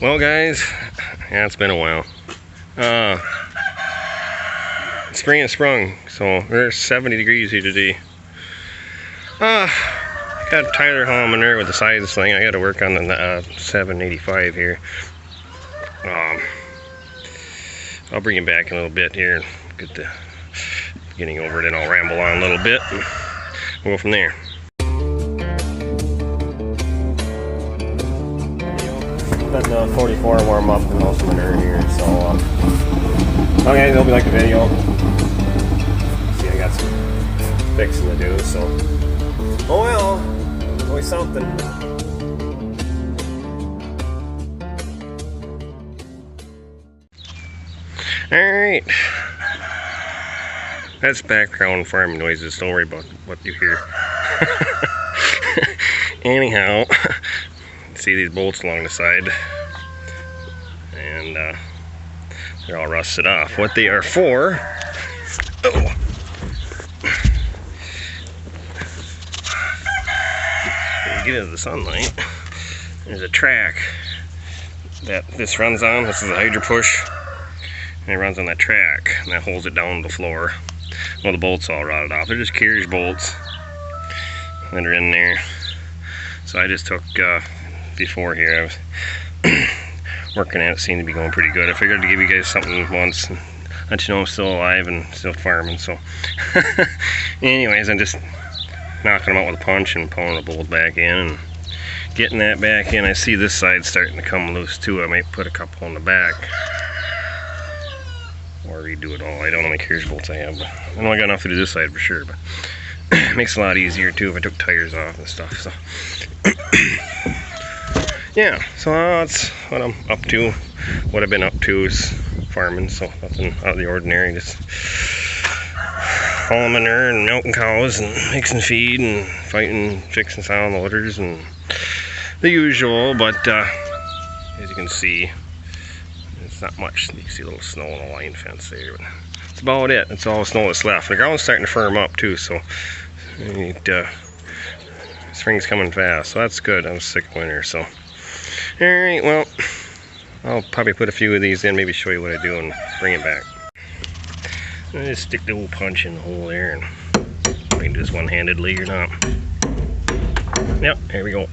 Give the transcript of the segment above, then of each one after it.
Well, guys, yeah, it's been a while. Spring has sprung, so there's 70 degrees here today. Got Tyler hauling there with the sides thing. I got to work on the 785 here. I'll bring him back in a little bit here and get the getting over it, and I'll ramble on a little bit and we'll go from there. Let the 44 warm up and also manure here, so okay, hope you like the video. See, I got some fixing to do, so oh well, always something. Alright, that's background farming noises, don't worry about what you hear. Anyhow, see these bolts along the side, and they're all rusted off. What they are for, get into the sunlight, there's a track that this runs on. This is a hydro push, and it runs on that track, and that holds it down to the floor. Well, the bolts all rotted off. They're just carriage bolts that are in there. So I just took before here, I was working at it, seemed to be going pretty good. I figured to give you guys something once and let you know I'm still alive and still farming. So anyways, I'm just knocking them out with a punch and pulling the bolt back in and getting that back in. I see this side starting to come loose too. I might put a couple on the back or redo it all. I don't know how many carriage bolts I have, but I know I got enough to do this side for sure, but it makes it a lot easier too if I took tires off and stuff. So yeah, so that's what I'm up to. What I've been up to is farming, so nothing out of the ordinary. Just hauling manure and milking cows and mixing feed and fighting, fixing sound loaders and the usual. But as you can see, it's not much. You can see a little snow on the line fence there, but that's about it. That's all the snow that's left. The ground's starting to firm up too, so spring's coming fast, so that's good. I was sick of winter, so alright, well, I'll probably put a few of these in, maybe show you what I do and bring it back. I just stick the old punch in the hole there, and I can do this one-handedly or not. Yep, here we go.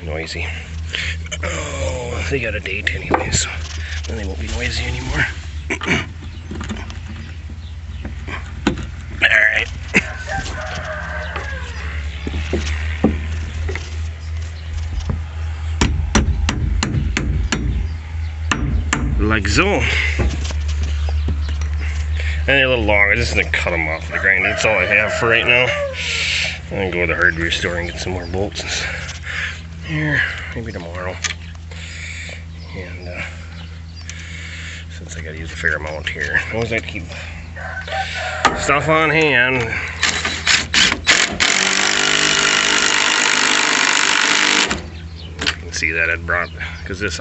Noisy. Oh, they got a date anyway, so then they won't be noisy anymore. Alright. Like so. And they're a little longer. Just gonna cut them off with the grinder. That's all I have for right now. I'm gonna go to the hardware store and get some more bolts here, maybe tomorrow. And since I gotta use a fair amount here, I always like to keep stuff on hand. You can see that I brought, because this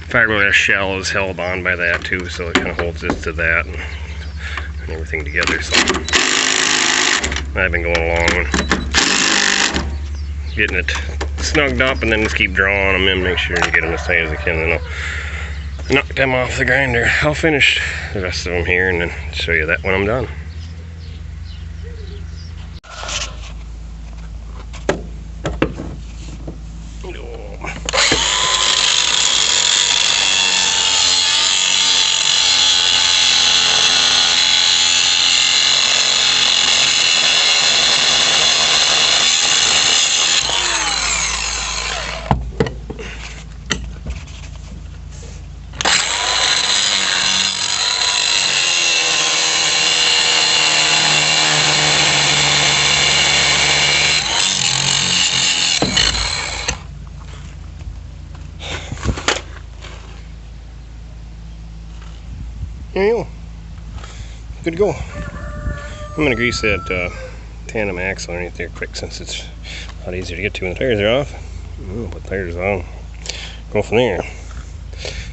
fiberglass shell is held on by that too, so it kind of holds this to that and everything together. So I've been going along and getting it snugged up, and then just keep drawing them in, make sure to get them as tight as I can, and I'll knock them off the grinder. I'll finish the rest of them here and then show you that when I'm done. There you go. Good to go. I'm going to grease that tandem axle underneath there quick, since it's a lot easier to get to when the tires are off. Put tires on. Go from there.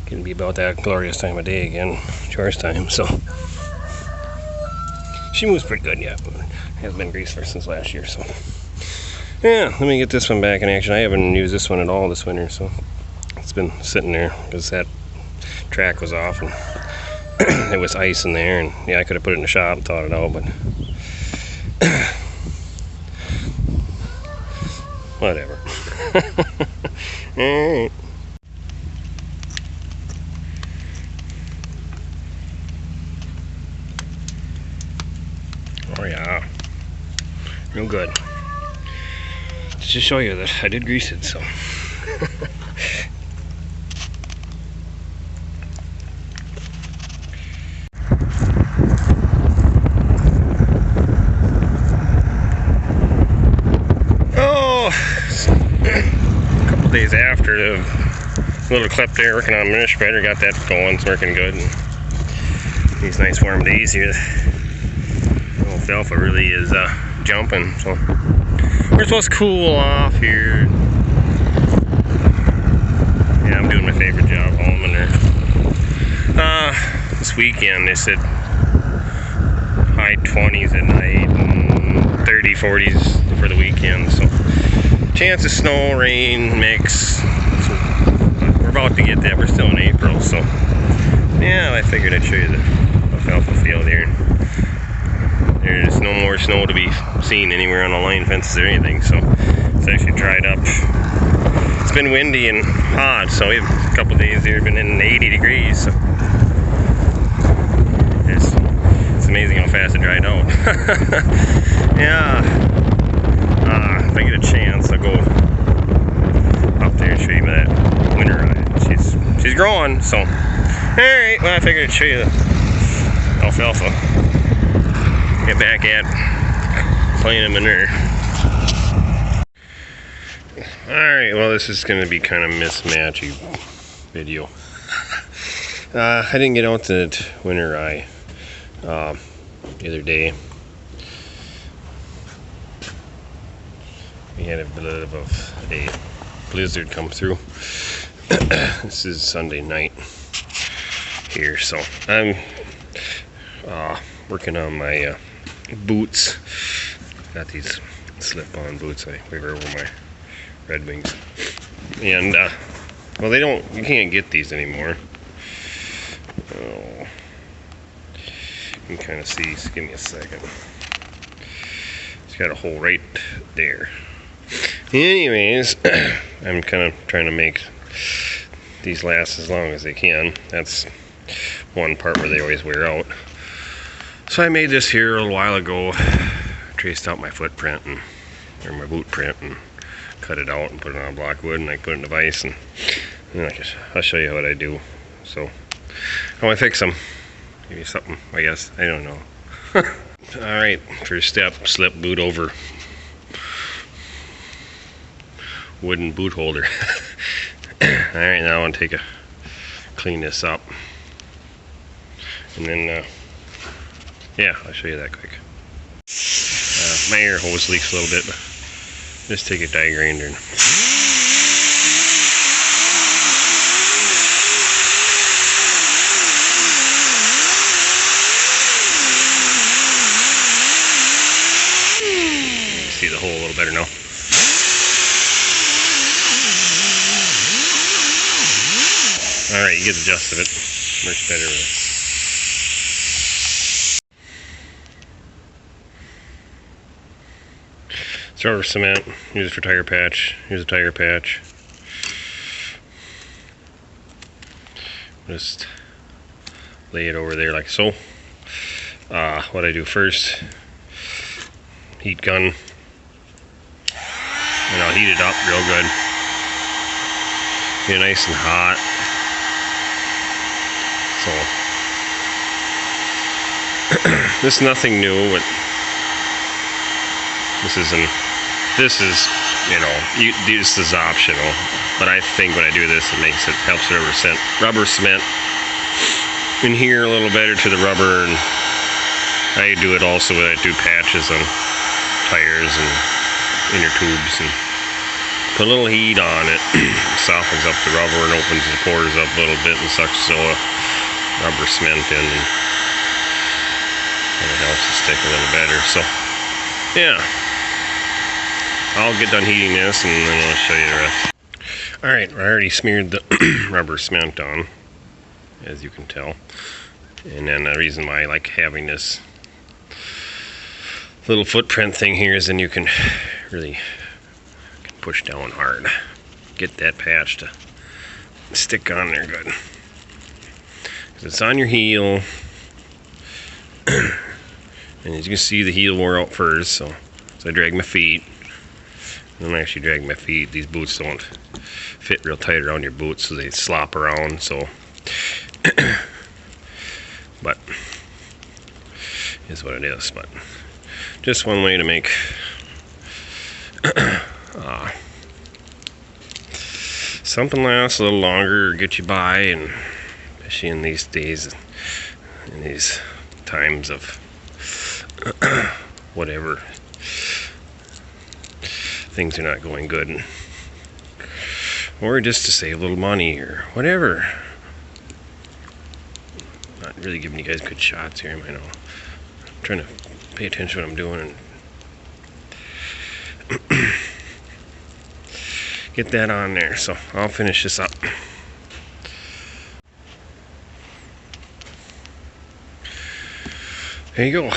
Gonna be about that glorious time of day again, chores time, so She moves pretty good yet. Hasn't been greased for since last year, so. Yeah, let me get this one back in action. I haven't used this one at all this winter, so it's been sitting there because that track was off and it was ice in there, and yeah, I could have put it in the shop and thawed it out, but whatever. Alright. Oh yeah, real good. Just to show you that I did grease it, so. Oh, a couple days after the little clip there, working on minute spreader, got that going, it's working good. And these nice warm days here, Alfalfa really is jumping, so we're supposed to cool off here. Yeah, I'm doing my favorite job, home in there. This weekend they said high 20s at night and 30, 40s for the weekend, so chance of snow, rain, mix. So we're about to get that. We're still in April, so yeah, I figured I'd show you the alfalfa field here. There's no more snow to be seen anywhere on the line fences or anything, so it's actually dried up. It's been windy and hot, so we have a couple days here been in 80 degrees. So it's amazing how fast it dried out. Yeah, if I get a chance, I'll go up there and show you that winter ride. She's growing, so all right. Well, I figured I'd show you the alfalfa. Get back at playing them in there. Alright, well, this is going to be kind of mismatchy video. I didn't get out to winter eye the other day. We had a bit of a blizzard come through. This is Sunday night here, so I'm working on my boots. Got these slip-on boots I wear over my Red Wings, and well, you can't get these anymore. Oh, you can kind of see. Just give me a second. It's got a hole right there. Anyways, I'm kind of trying to make these last as long as they can. That's one part where they always wear out. So I made this here a little while ago, traced out my footprint or my boot print, and cut it out and put it on block wood, and I put it in the vise, and I'll show you what I do. So how I fix them. Give you something, I guess. I don't know. Alright, first step, slip boot over wooden boot holder. Alright, now I want to clean this up, and then yeah, I'll show you that quick. My air hose leaks a little bit, but just take a die grinder and see the hole a little better now. Alright, you get the gist of it. Much better with it. Rubber cement, use it for tire patch, use a tire patch. Just lay it over there like so. What I do first, heat gun, and I'll heat it up real good. Get it nice and hot. So, this is nothing new, but this is, you know, this is optional, but I think when I do this, it helps the rubber cement in here a little better to the rubber, and I do it also when I do patches on tires and inner tubes, and put a little heat on it. Softens up the rubber and opens the pores up a little bit and sucks the rubber cement in. And it helps it stick a little better. So, yeah. I'll get done heating this and then I'll show you the rest. Alright, I already smeared the rubber cement on, as you can tell. And then the reason why I like having this little footprint thing here is then you can really push down hard. Get that patch to stick on there good. 'Cause it's on your heel. And as you can see, the heel wore out first, so I drag my feet. I don't actually drag my feet. These boots don't fit real tight around your boots, so they slop around. So, but is what it is. But just one way to make something last a little longer or get you by, and especially in these days, in these times of whatever, things are not going good, or just to save a little money or whatever. Not really giving you guys good shots here, I know. I'm trying to pay attention to what I'm doing and get that on there. So I'll finish this up. There you go.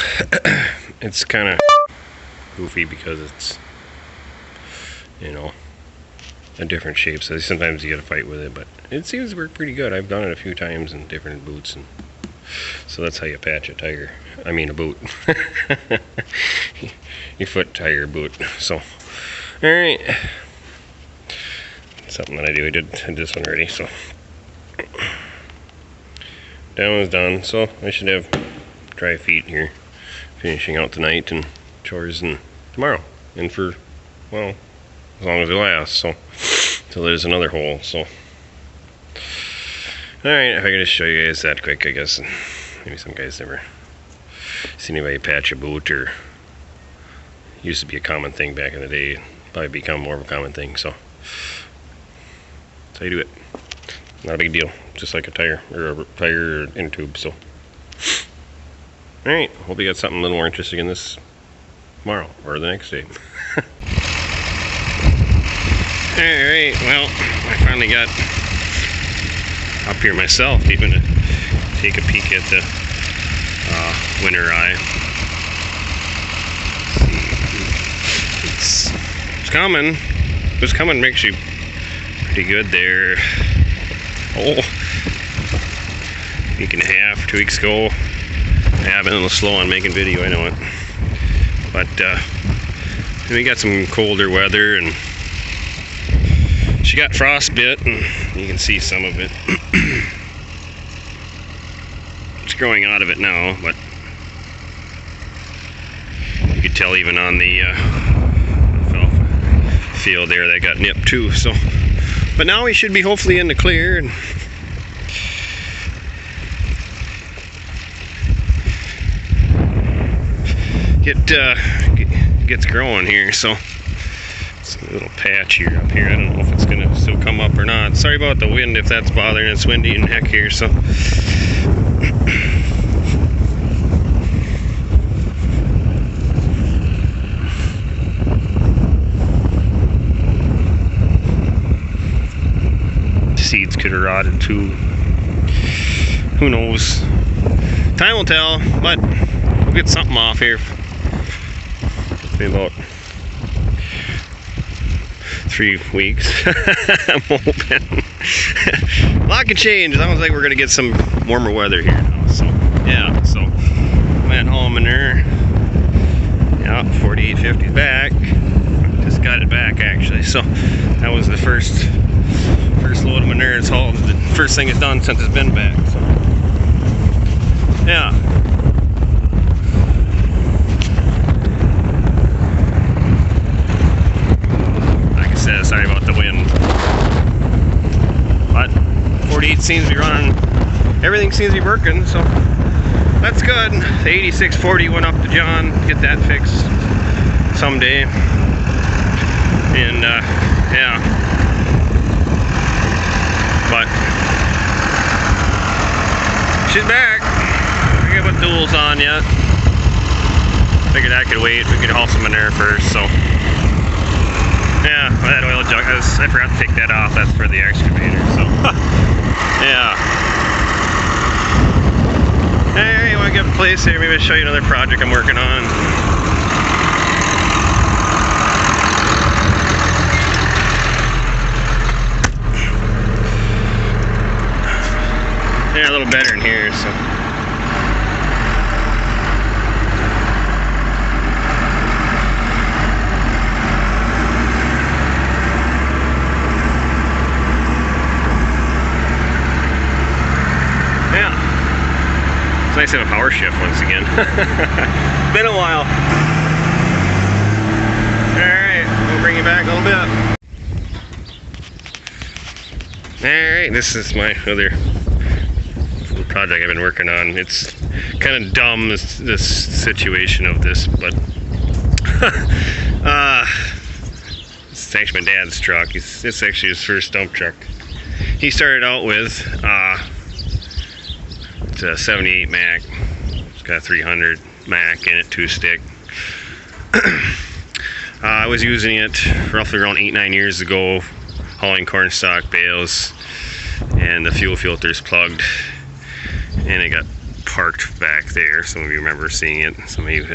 It's kind of goofy because it's, you know, a different shape, so sometimes you gotta fight with it, but it seems to work pretty good. I've done it a few times in different boots, and so that's how you patch a tire. I mean a boot. Your foot tire boot. So, alright. Something that I do. I did this one already, so that one's done. So I should have dry feet here, finishing out tonight and chores and tomorrow, and for, well, as long as it lasts, so till there's another hole. So alright, if I could just show you guys that quick, I guess. Maybe some guys never seen anybody patch a boot, or used to be a common thing back in the day, probably become more of a common thing. So that's how you do it. Not a big deal, just like a tire, or a tire inner tube. So alright, hope you got something a little more interesting in this tomorrow or the next day. Alright, well, I finally got up here myself, even to take a peek at the winter eye. It's coming. It's coming actually pretty good there. Oh, week and a half, 2 weeks ago. I have been a little slow on making video, I know it. But we got some colder weather, and she got frostbite, and you can see some of it. It's growing out of it now, but you could tell even on the alfalfa field there that got nipped too. So, but now we should be hopefully in the clear, and gets growing here. So it's a little patch here up here. I don't know if it's gonna still come up or not. Sorry about the wind if that's bothering. It's windy and heck here, so seeds could have rotted too. Who knows? Time will tell, but we'll get something off here. It's been about 3 weeks. I'm hoping. A lot can change. It sounds like we're gonna get some warmer weather here now. So yeah, so went home in there. Yeah, 4850 back. Just got it back actually. So that was the first load of manure it's hauled. The first thing it's done since it's been back. So yeah. Sorry about the wind, but 48 seems to be running. Everything seems to be working, so that's good. The 8640 went up to John, get that fixed someday, and yeah. But she's back. I haven't put duals on yet. figured that could wait. We could haul some manure first, so. Yeah, that oil jug, I forgot to take that off. That's for the excavator, so. Yeah. Hey, you want to get a place here? Maybe I'll show you another project I'm working on. Yeah, a little better in here, so. Yeah. It's nice to have a power shift once again. Been a while. Alright, we'll bring you back a little bit. Alright, this is my other project I've been working on. It's kind of dumb, this situation of this, but it's actually my dad's truck. It's actually his first dump truck. He started out with it's a 78 Mac. It's got a 300 Mac in it, 2-stick. I was using it roughly around 8-9 years ago, hauling cornstalk bales, and the fuel filter's plugged. And it got parked back there. Some of you remember seeing it. Some of you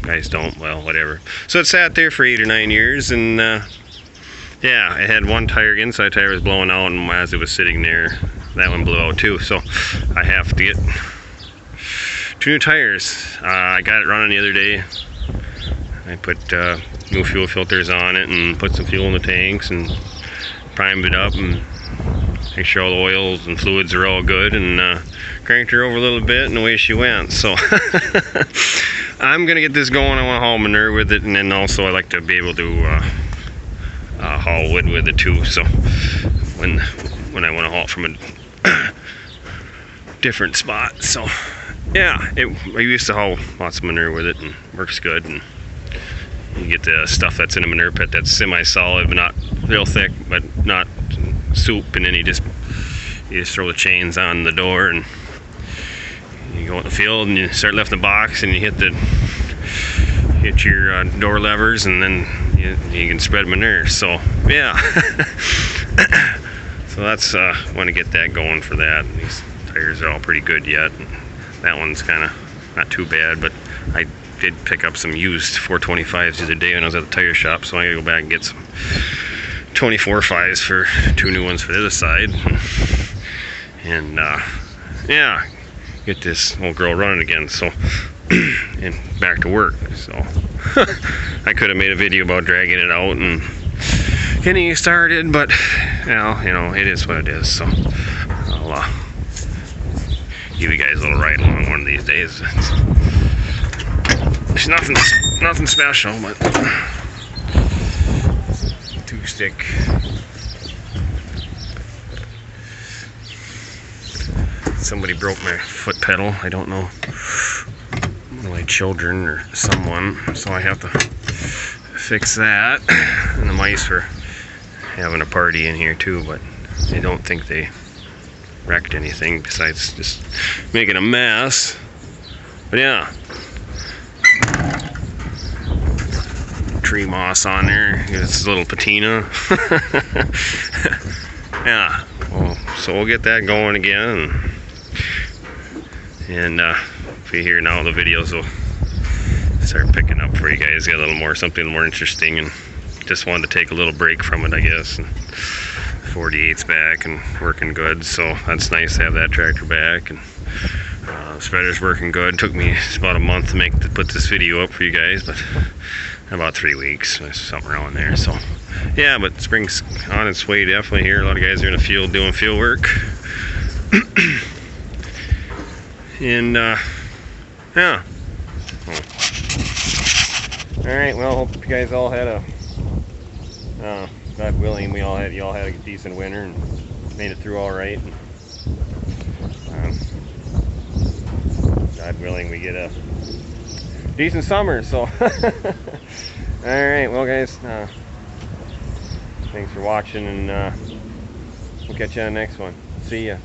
guys don't. Well, whatever. So it sat there for 8 or 9 years, and yeah, it had one tire. Inside tire was blowing out, and as it was sitting there, that one blew out too. So I have to get 2 new tires. I got it running the other day. I put new fuel filters on it and put some fuel in the tanks and primed it up and make sure all the oils and fluids are all good, and cranked her over a little bit, and away she went. So I'm gonna get this going. I want to haul manure with it, and then also I like to be able to haul wood with it too. So when I want to haul from a different spot. So yeah, I used to haul lots of manure with it, and works good. And you get the stuff that's in a manure pit that's semi-solid, but not real thick, but not soup. And then you just throw the chains on the door, and you go in the field and you start lifting the box, and you hit your door levers, and then you can spread manure. So yeah. So that's want to get that going for that. And these tires are all pretty good yet. And that one's kind of not too bad, but I did pick up some used 425s the other day when I was at the tire shop, so I gotta go back and get some 24.5s for 2 new ones for the other side, and yeah, get this old girl running again. So and back to work. So I could have made a video about dragging it out and getting it started, but well, you know, it is what it is. So I'll give you guys a little ride along one of these days. It's nothing special, but 2-stick. Somebody broke my foot pedal. I don't know, one of my children or someone, so I have to fix that. And the mice were having a party in here too, but I don't think they wrecked anything besides just making a mess. But yeah, tree moss on there. It's a little patina. Yeah, well, so we'll get that going again, and if you hear now, the videos will start picking up for you guys. Get a little more, something more interesting, and just wanted to take a little break from it, I guess. And 48's back and working good, so that's nice to have that tractor back. And spreader's working good. Took me about a month to put this video up for you guys, but about 3 weeks, something around there. So yeah, but spring's on its way definitely here. A lot of guys are in the field doing field work. And yeah. Alright, well, hope you guys all had a God willing, you all had a decent winter and made it through all right. God willing, we get a decent summer. So alright, well guys, thanks for watching, and we'll catch you on the next one. See ya.